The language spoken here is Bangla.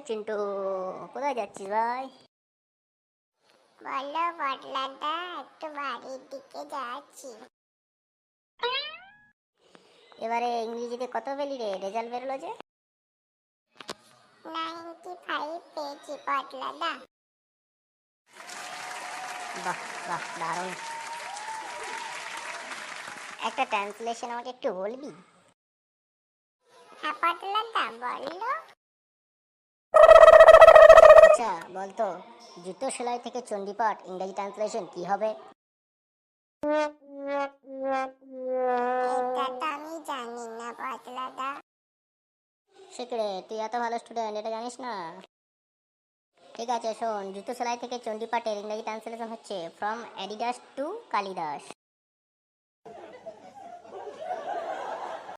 চিন্টু, কোথায় যাচ্ছিস ভাই? বলো বটলাদা, একটু বাড়ির দিকে যাচ্ছি। এবারে ইংরেজিতে কত পেলি রে? রেজাল্ট বেরোলো যে। 95 পেয়েছি বটলাদা। বাহ বাহ, দারুণ। একটা ট্রান্সলেশন আমাকে একটু বলবি? হ্যাঁ বটলাদা, বলো। আচ্ছা বলতো, জুতো সেলাই থেকে চণ্ডীপাঠ ইংরেজি ট্রান্সলেশন কি হবে? এটা তো আমি জানি না বটলাদা। শিখরে, তুই এত ভালো স্টুডেন্ট, এটা জানিস না? ঠিক আছে শোন, জুতো সেলাই থেকে চণ্ডীপাঠের ইংরেজি ট্রান্সলেশন হচ্ছে ফ্রম অ্যাডিডাস টু কালিদাস।